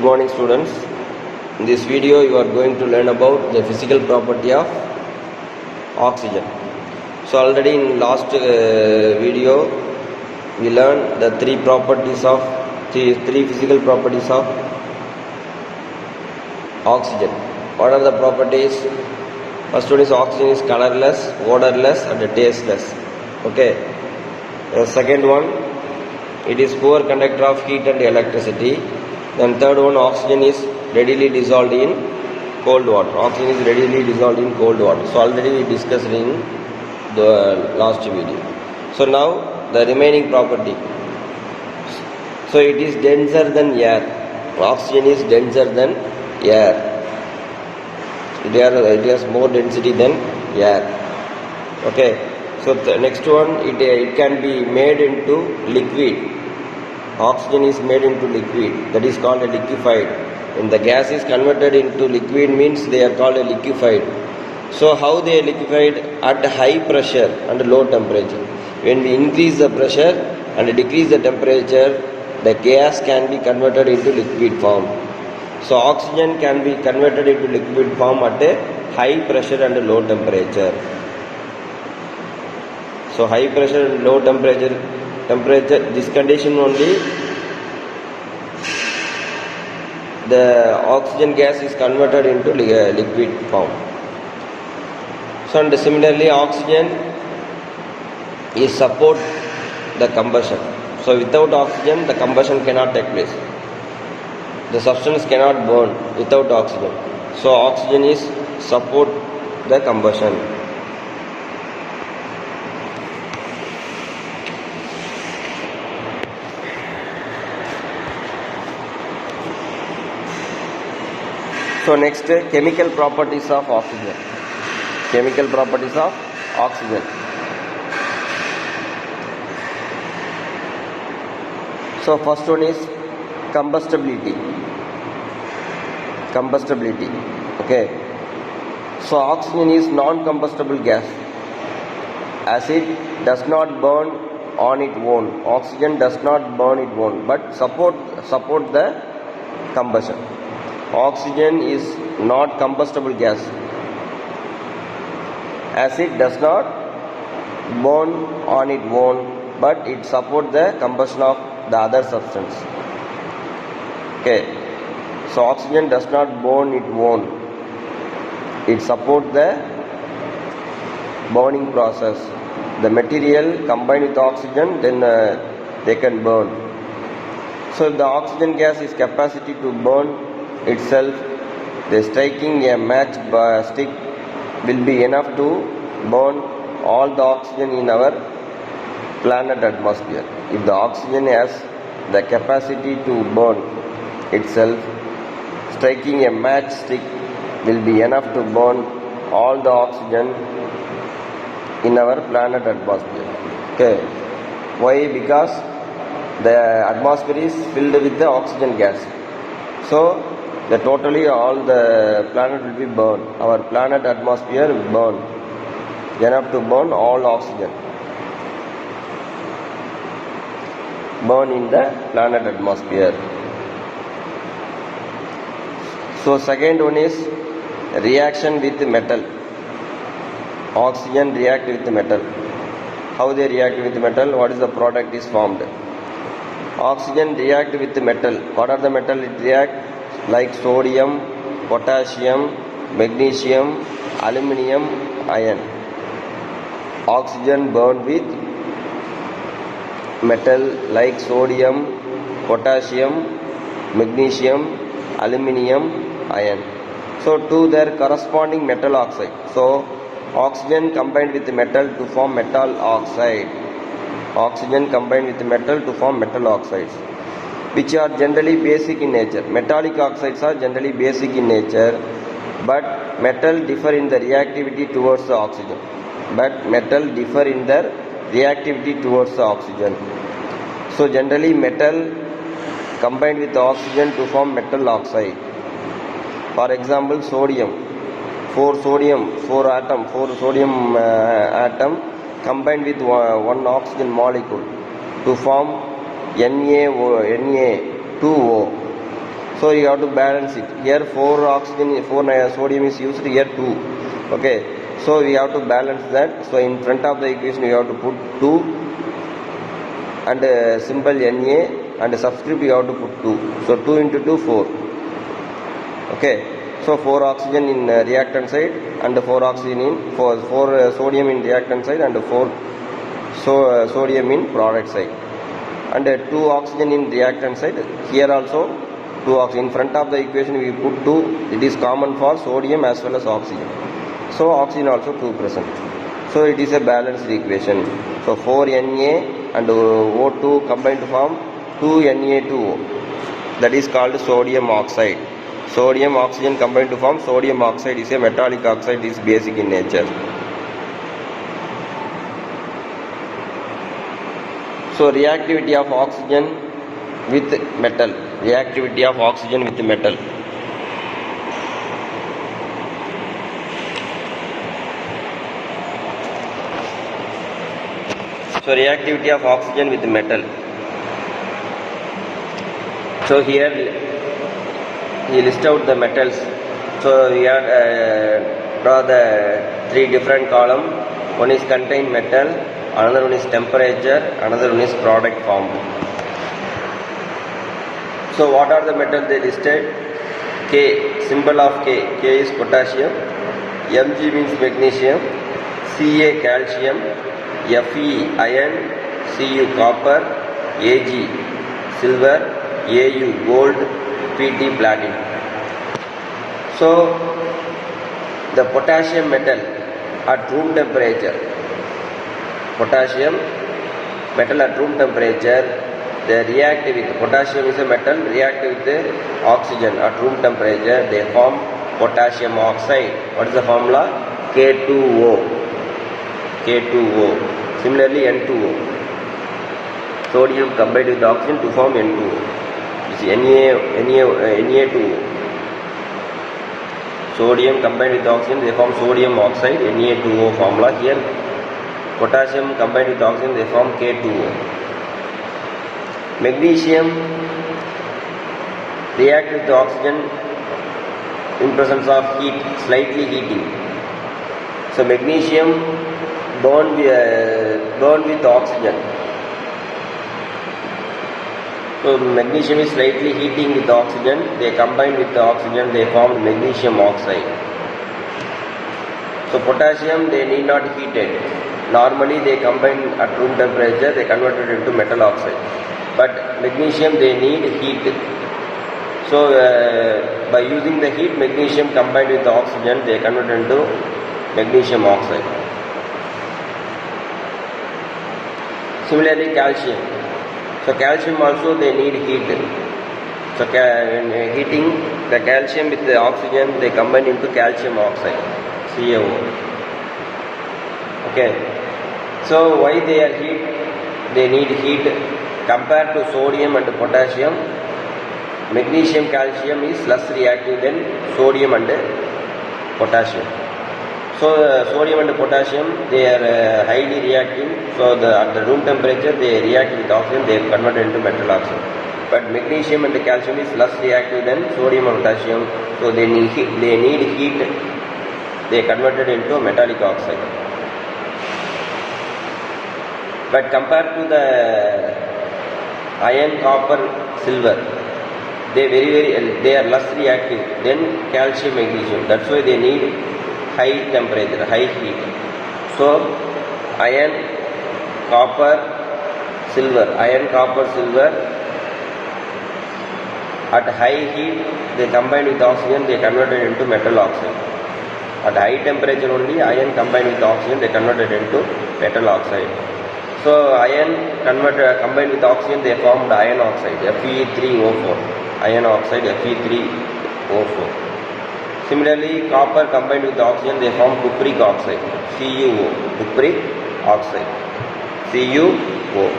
morning students. In this video you are going to learn about the physical property of oxygen. So already in last video we learned the three physical properties of oxygen. What are the properties? First one is oxygen is colorless, odorless and tasteless. Okay. The second one, it is poor conductor of heat and electricity. Then third one, oxygen is readily dissolved in cold water. Oxygen is readily dissolved in cold water. So already we discussed in the last video. So now the remaining property. So it is denser than air. Oxygen is denser than air. It has more density than air. Okay. So the next one, it can be made into liquid. Oxygen is made into liquid. That is called a liquefied. When the gas is converted into liquid means they are called a liquefied. So how they are liquefied? At high pressure and low temperature. When we increase the pressure and decrease the temperature, the gas can be converted into liquid form. So oxygen can be converted into liquid form at a high pressure and low temperature. So high pressure and low temperature, this condition only the oxygen gas is converted into liquid form. So and similarly oxygen is support the combustion. So without oxygen the combustion cannot take place. The substance cannot burn without oxygen. So oxygen is support the combustion. So next, chemical properties of oxygen. Chemical properties of oxygen. So first one is combustibility. Combustibility. Okay. So oxygen is non-combustible gas, as it does not burn on its own. Oxygen does not burn its own, but support the combustion. Oxygen is not combustible gas, as it does not burn on its own, but it supports the combustion of the other substance. Okay, so oxygen does not burn its own, it supports the burning process. The material combined with oxygen, then they can burn. So if the oxygen gas is capacity to burn itself, the striking a match stick will be enough to burn all the oxygen in our planet atmosphere. If the oxygen has the capacity to burn itself, striking a match stick will be enough to burn all the oxygen in our planet atmosphere. Okay. Why? Because the atmosphere is filled with the oxygen gas. So the totally all the planet will be burned. Our planet atmosphere will burn enough to burn all oxygen. Burn in the planet atmosphere. So second one is reaction with metal. Oxygen react with metal. How they react with metal? What is the product is formed? Oxygen react with metal. What are the metal it react? Like sodium, potassium, magnesium, aluminium, iron. Oxygen burn with metal like sodium, potassium, magnesium, aluminium, iron. So to their corresponding metal oxide. So oxygen combined with metal to form metal oxide. Oxygen combined with metal to form metal oxides, which are generally basic in nature. Metallic oxides are generally basic in nature, but metal differ in the reactivity towards the oxygen. So generally metal combined with oxygen to form metal oxide. For example, sodium. Four sodium atom combined with one oxygen molecule to form Na2O. So you have to balance it. Here 4 oxygen, 4 sodium is used, here 2. Okay. So we have to balance that. So in front of the equation you have to put 2 and symbol Na, and subscript you have to put 2. So 2 into 2, 4. Okay. So 4 oxygen in reactant side and 4 oxygen in 4 sodium in reactant side and 4 sodium in product side, and 2 oxygen in reactant side. Here also 2 oxygen. In front of the equation we put 2. It is common for sodium as well as oxygen. So oxygen also 2 present. So it is a balanced equation. So 4 Na and O2 combined to form 2 Na2O. That is called sodium oxide. Sodium oxygen combined to form sodium oxide is a metallic oxide, is basic in nature. So reactivity of oxygen with metal. Reactivity of oxygen with metal. So reactivity of oxygen with metal. So here he list out the metals. So we are draw the 3 different column. One is contained metal, another one is temperature, another one is product formed. So what are the metals they listed? K, symbol of K. K is potassium, Mg means magnesium, Ca calcium, Fe iron, Cu copper, Ag silver, Au gold, Pt platinum. So the potassium metal at room temperature, potassium metal at room temperature, they react with potassium is a metal, react with the oxygen at room temperature, they form potassium oxide. What is the formula? K2O. K2O. Similarly N2O. Sodium combined with oxygen to form N2O. This is Na2O. Sodium combined with oxygen, they form sodium oxide, Na2O formula. Here potassium combined with oxygen, they form K2O. Magnesium react with the oxygen in presence of heat, slightly heating. So magnesium burn with oxygen. So magnesium is slightly heating with the oxygen, they combine with the oxygen, they form magnesium oxide. So potassium, they need not heat it. Normally they combine at room temperature, they convert it into metal oxide. But magnesium, they need heat. So by using the heat, magnesium combined with the oxygen, they convert into magnesium oxide. Similarly calcium. So calcium also they need heat. So when heating the calcium with the oxygen, they combine into calcium oxide, CaO. Okay. So why they are heat? They need heat. Compared to sodium and potassium, magnesium calcium is less reactive than sodium and potassium. So sodium and potassium, they are highly reactive. So at the room temperature they react with oxygen, they convert into metal oxide. But magnesium and calcium is less reactive than sodium and potassium. So they need heat. They converted into metallic oxide. But compared to the iron, copper, silver, they are less reactive than calcium, magnesium. That's why they need high temperature, high heat. So iron, copper, silver, at high heat they combine with oxygen, they converted into metal oxide. At high temperature only iron combined with oxygen, they converted into metal oxide. So iron combined with oxygen, they formed iron oxide, Fe3O4. Iron oxide, Fe3O4. Similarly, copper combined with oxygen, they form cupric oxide, CuO. Cupric oxide, CuO.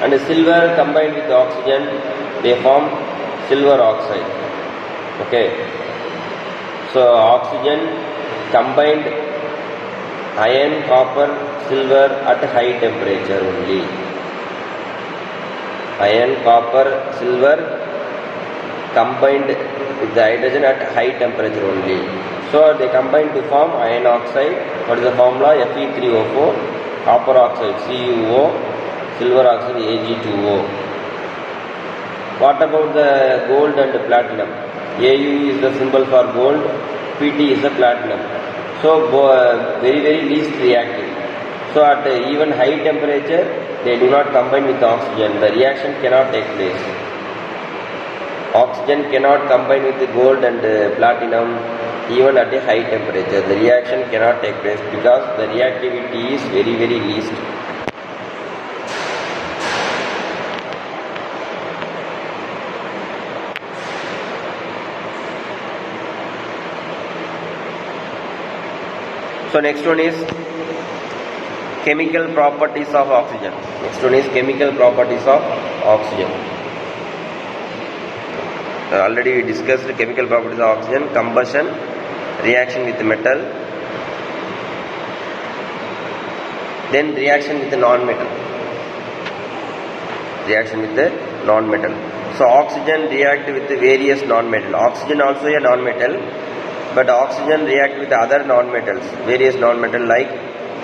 And silver combined with oxygen, they form silver oxide. Okay. So oxygen combined iron, copper, silver at high temperature only. Iron, copper, silver combined with the hydrogen at high temperature only. So they combine to form iron oxide. What is the formula? Fe3O4, copper oxide CuO, silver oxide Ag2O. What about the gold and platinum? Au is the symbol for gold, Pt is the platinum. So very least reactive. So at even high temperature they do not combine with oxygen. The reaction cannot take place. Oxygen cannot combine with the gold and platinum even at a high temperature. The reaction cannot take place because the reactivity is very least. So next one is chemical properties of oxygen. Next one is chemical properties of oxygen. Already we discussed chemical properties of oxygen: combustion, reaction with metal, then reaction with the non-metal. Reaction with the non-metal. So oxygen react with the various non-metal. Oxygen also a non-metal, but oxygen react with other non-metals, various non-metal like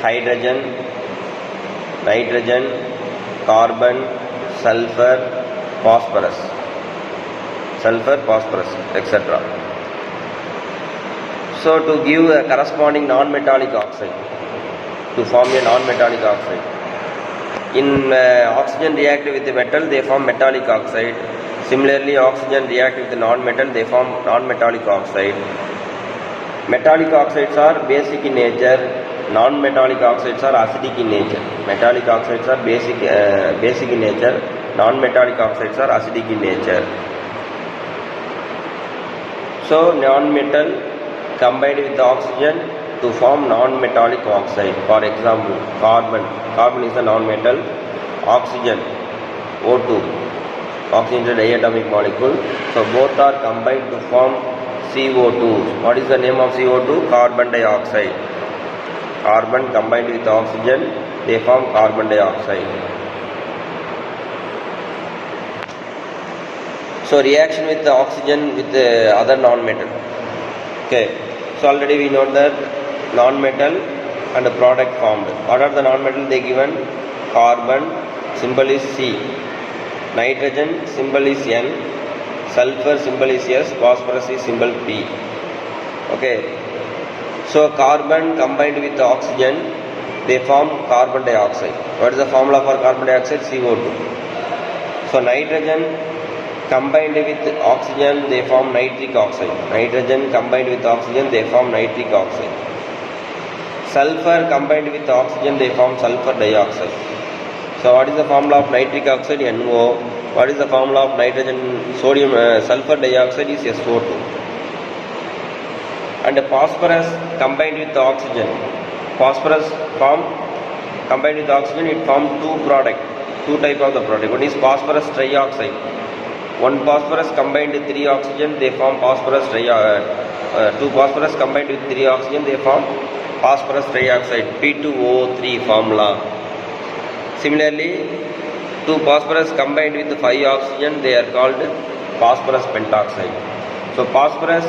hydrogen, nitrogen, carbon, sulfur, phosphorus, etc. So to give a corresponding non-metallic oxide, to form a non-metallic oxide. In oxygen react with the metal, they form metallic oxide. Similarly, oxygen react with the non-metal, they form non-metallic oxide. Metallic oxides are basic in nature, non-metallic oxides are acidic in nature. Metallic oxides are basic in nature, non-metallic oxides are acidic in nature. So non-metal combined with oxygen to form non-metallic oxide. For example, carbon is a non-metal, oxygen, O2, oxygen is a diatomic molecule. So both are combined to form CO2. What is the name of CO2? Carbon dioxide. Carbon combined with oxygen, they form carbon dioxide. So reaction with the oxygen with the other non-metal. Okay. So already we know that non-metal and the product formed. What are the non-metal they given? Carbon, symbol is C. Nitrogen, symbol is N. Sulfur, symbol is S. Phosphorus is symbol P. Okay. So carbon combined with oxygen, they form carbon dioxide. What is the formula for carbon dioxide? CO2. So nitrogen combined with oxygen, they form nitric oxide. Nitrogen combined with oxygen, they form nitric oxide. Sulfur combined with oxygen, they form sulfur dioxide. So what is the formula of nitric oxide? NO. What is the formula of sulfur dioxide? Is SO2. And phosphorus combined with oxygen. Phosphorus combined with oxygen, it forms two type of the product. One is phosphorus trioxide. One phosphorus combined with 3 oxygen, they form phosphorus two phosphorus combined with 3 oxygen, they form phosphorus trioxide, P2O3 formula. Similarly, 2 phosphorus combined with 5 oxygen, they are called phosphorus pentoxide. So phosphorus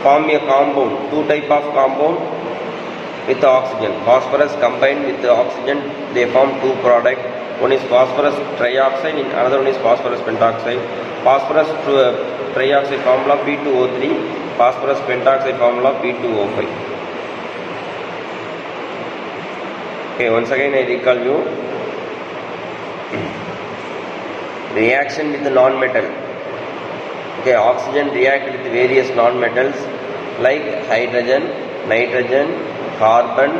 form a compound, 2 type of compound with oxygen. Phosphorus combined with the oxygen, they form 2 products. One is phosphorus trioxide, and another one is phosphorus pentoxide. Phosphorus trioxide formula P2O3, phosphorus pentoxide formula P2O5. Okay, once again I recall you. Reaction with the non-metal. Okay, oxygen react with various non-metals like hydrogen, nitrogen, carbon,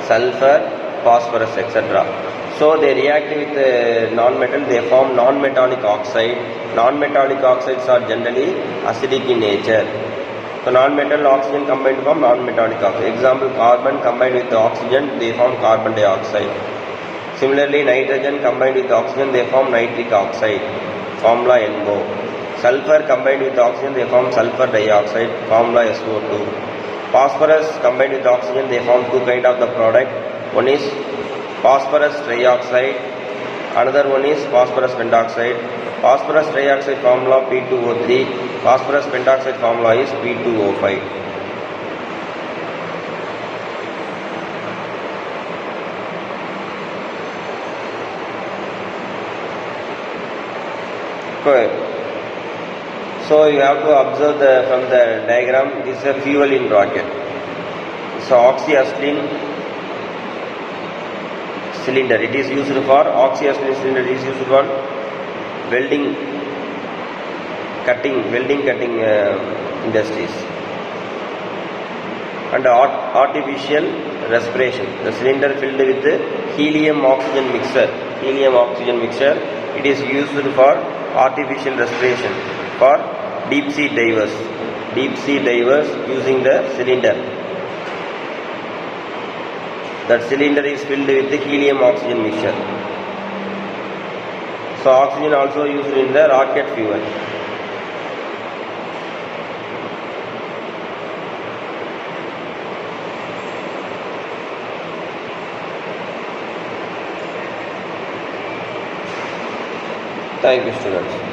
sulfur, phosphorus, etc. So they react with non-metal, they form non-metallic oxide. Non-metallic oxides are generally acidic in nature. So non-metal oxygen combined to form non-metallic oxide. Example, carbon combined with oxygen, they form carbon dioxide. Similarly, nitrogen combined with oxygen, they form nitric oxide, formula NO. Sulfur combined with oxygen, they form sulfur dioxide, formula SO2. Phosphorus combined with oxygen, they form 2 kinds of the product. One is phosphorus trioxide, another one is phosphorus pentoxide. Phosphorus trioxide formula P2O3, phosphorus pentoxide formula is P2O5. Okay. So you have to observe from the diagram, this is a fuel in rocket. So oxyacetylene cylinder, it is used for oxyacetylene cylinder, it is used for welding cutting industries. And artificial respiration, the cylinder filled with helium oxygen mixture, it is used for artificial respiration for deep sea divers using the cylinder. That cylinder is filled with the helium oxygen mixture. So oxygen also used in the rocket fuel. Thank you, students.